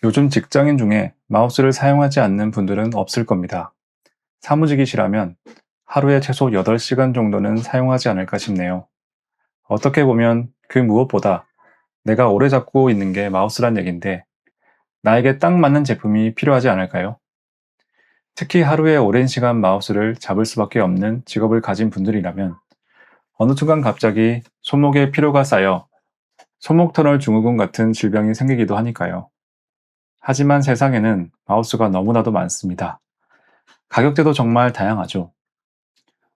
요즘 직장인 중에 마우스를 사용하지 않는 분들은 없을 겁니다. 사무직이시라면 하루에 최소 8시간 정도는 사용하지 않을까 싶네요. 어떻게 보면 그 무엇보다 내가 오래 잡고 있는 게 마우스란 얘긴데 나에게 딱 맞는 제품이 필요하지 않을까요? 특히 하루에 오랜 시간 마우스를 잡을 수밖에 없는 직업을 가진 분들이라면 어느 순간 갑자기 손목에 피로가 쌓여 손목 터널 증후군 같은 질병이 생기기도 하니까요. 하지만 세상에는 마우스가 너무나도 많습니다. 가격대도 정말 다양하죠.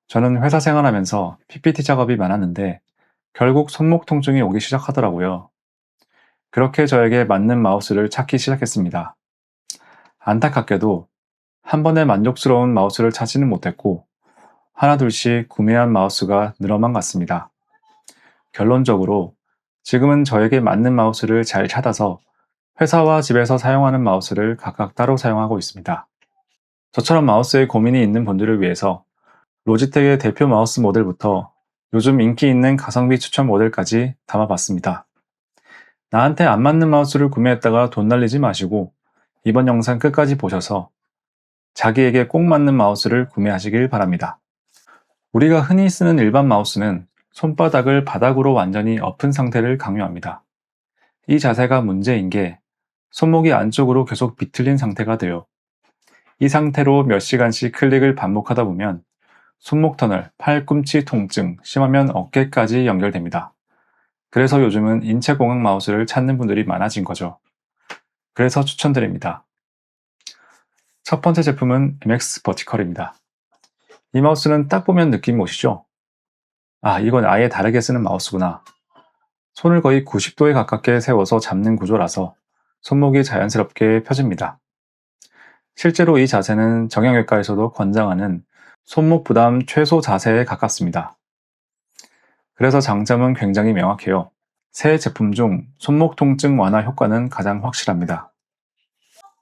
저는 회사 생활하면서 PPT 작업이 많았는데 결국 손목 통증이 오기 시작하더라고요. 그렇게 저에게 맞는 마우스를 찾기 시작했습니다. 안타깝게도 한 번에 만족스러운 마우스를 찾지는 못했고 하나둘씩 구매한 마우스가 늘어만 갔습니다. 결론적으로 지금은 저에게 맞는 마우스를 잘 찾아서 회사와 집에서 사용하는 마우스를 각각 따로 사용하고 있습니다. 저처럼 마우스에 고민이 있는 분들을 위해서 로지텍의 대표 마우스 모델부터 요즘 인기 있는 가성비 추천 모델까지 담아봤습니다. 나한테 안 맞는 마우스를 구매했다가 돈 날리지 마시고 이번 영상 끝까지 보셔서 자기에게 꼭 맞는 마우스를 구매하시길 바랍니다. 우리가 흔히 쓰는 일반 마우스는 손바닥을 바닥으로 완전히 엎은 상태를 강요합니다. 이 자세가 문제인 게 손목이 안쪽으로 계속 비틀린 상태가 돼요. 이 상태로 몇 시간씩 클릭을 반복하다 보면 손목 터널, 팔꿈치 통증, 심하면 어깨까지 연결됩니다. 그래서 요즘은 인체공학 마우스를 찾는 분들이 많아진 거죠. 그래서 추천드립니다. 첫 번째 제품은 MX 버티컬입니다. 이 마우스는 딱 보면 느낌이 오시죠? 아, 이건 아예 다르게 쓰는 마우스구나. 손을 거의 90도에 가깝게 세워서 잡는 구조라서 손목이 자연스럽게 펴집니다. 실제로 이 자세는 정형외과에서도 권장하는 손목 부담 최소 자세에 가깝습니다. 그래서 장점은 굉장히 명확해요. 새 제품 중 손목 통증 완화 효과는 가장 확실합니다.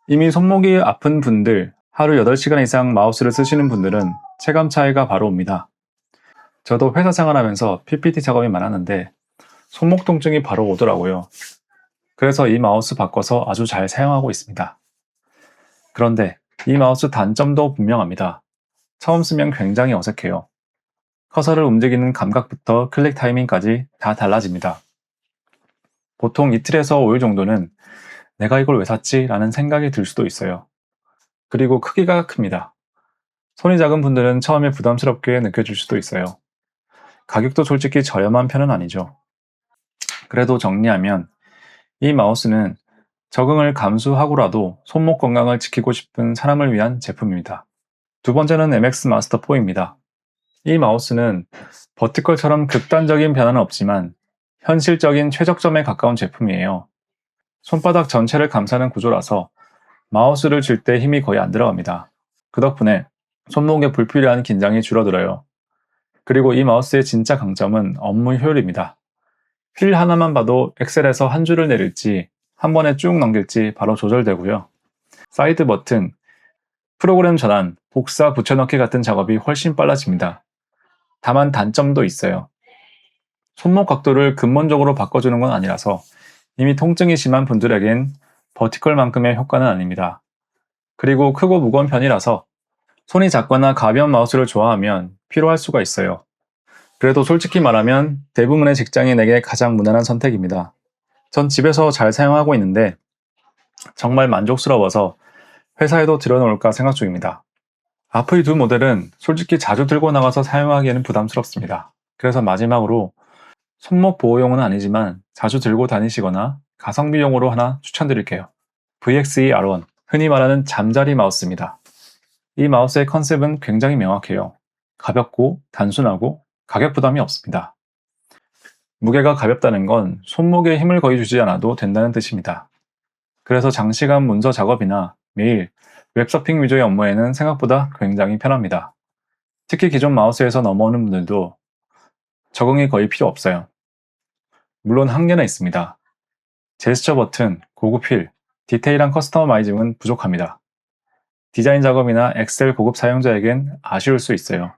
이미 손목이 아픈 분들, 하루 8시간 이상 마우스를 쓰시는 분들은 체감 차이가 바로 옵니다. 저도 회사 생활하면서 PPT 작업이 많았는데 손목 통증이 바로 오더라고요. 그래서 이 마우스 바꿔서 아주 잘 사용하고 있습니다. 그런데 이 마우스 단점도 분명합니다. 처음 쓰면 굉장히 어색해요. 커서를 움직이는 감각부터 클릭 타이밍까지 다 달라집니다. 보통 이틀에서 5일 정도는 내가 이걸 왜 샀지? 라는 생각이 들 수도 있어요. 그리고 크기가 큽니다. 손이 작은 분들은 처음에 부담스럽게 느껴질 수도 있어요. 가격도 솔직히 저렴한 편은 아니죠. 그래도 정리하면 이 마우스는 적응을 감수하고라도 손목 건강을 지키고 싶은 사람을 위한 제품입니다. 두 번째는 MX 마스터 4입니다. 이 마우스는 버티컬처럼 극단적인 변화는 없지만 현실적인 최적점에 가까운 제품이에요. 손바닥 전체를 감싸는 구조라서 마우스를 쥘 때 힘이 거의 안 들어갑니다. 그 덕분에 손목에 불필요한 긴장이 줄어들어요. 그리고 이 마우스의 진짜 강점은 업무 효율입니다. 휠 하나만 봐도 엑셀에서 한 줄을 내릴지 한 번에 쭉 넘길지 바로 조절되고요. 사이드 버튼, 프로그램 전환, 복사 붙여넣기 같은 작업이 훨씬 빨라집니다. 다만 단점도 있어요. 손목 각도를 근본적으로 바꿔주는 건 아니라서 이미 통증이 심한 분들에겐 버티컬만큼의 효과는 아닙니다. 그리고 크고 무거운 편이라서 손이 작거나 가벼운 마우스를 좋아하면 피로할 수가 있어요. 그래도 솔직히 말하면 대부분의 직장인에게 가장 무난한 선택입니다. 전 집에서 잘 사용하고 있는데 정말 만족스러워서 회사에도 들여놓을까 생각 중입니다. 앞의 두 모델은 솔직히 자주 들고 나가서 사용하기에는 부담스럽습니다. 그래서 마지막으로 손목 보호용은 아니지만 자주 들고 다니시거나 가성비용으로 하나 추천드릴게요. VXE R1, 흔히 말하는 잠자리 마우스입니다. 이 마우스의 컨셉은 굉장히 명확해요. 가볍고 단순하고 가격 부담이 없습니다. 무게가 가볍다는 건 손목에 힘을 거의 주지 않아도 된다는 뜻입니다. 그래서 장시간 문서 작업이나 메일, 웹서핑 위주의 업무에는 생각보다 굉장히 편합니다. 특히 기존 마우스에서 넘어오는 분들도 적응이 거의 필요 없어요. 물론 한계는 있습니다. 제스처 버튼, 고급 휠, 디테일한 커스터마이징은 부족합니다. 디자인 작업이나 엑셀 고급 사용자에겐 아쉬울 수 있어요.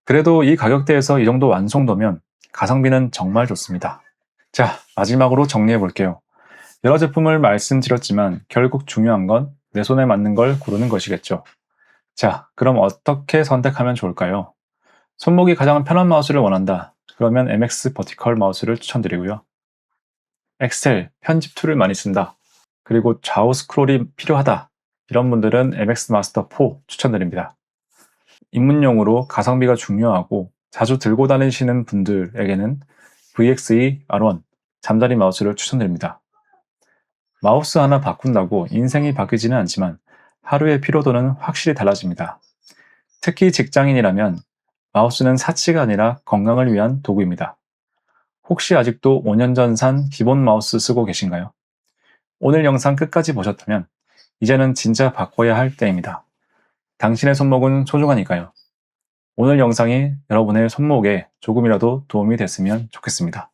그래도 이 가격대에서 이 정도 완성도면 가성비는 정말 좋습니다. 자, 마지막으로 정리해 볼게요. 여러 제품을 말씀드렸지만 결국 중요한 건 내 손에 맞는 걸 고르는 것이겠죠. 자, 그럼 어떻게 선택하면 좋을까요? 손목이 가장 편한 마우스를 원한다. 그러면 MX 버티컬 마우스를 추천드리고요. 엑셀, 편집 툴을 많이 쓴다. 그리고 좌우 스크롤이 필요하다. 이런 분들은 MX 마스터 4 추천드립니다. 입문용으로 가성비가 중요하고 자주 들고 다니시는 분들에게는 VXE R1 잠자리 마우스를 추천드립니다. 마우스 하나 바꾼다고 인생이 바뀌지는 않지만 하루의 피로도는 확실히 달라집니다. 특히 직장인이라면 마우스는 사치가 아니라 건강을 위한 도구입니다. 혹시 아직도 5년 전 산 기본 마우스 쓰고 계신가요? 오늘 영상 끝까지 보셨다면 이제는 진짜 바꿔야 할 때입니다. 당신의 손목은 소중하니까요. 오늘 영상이 여러분의 손목에 조금이라도 도움이 됐으면 좋겠습니다.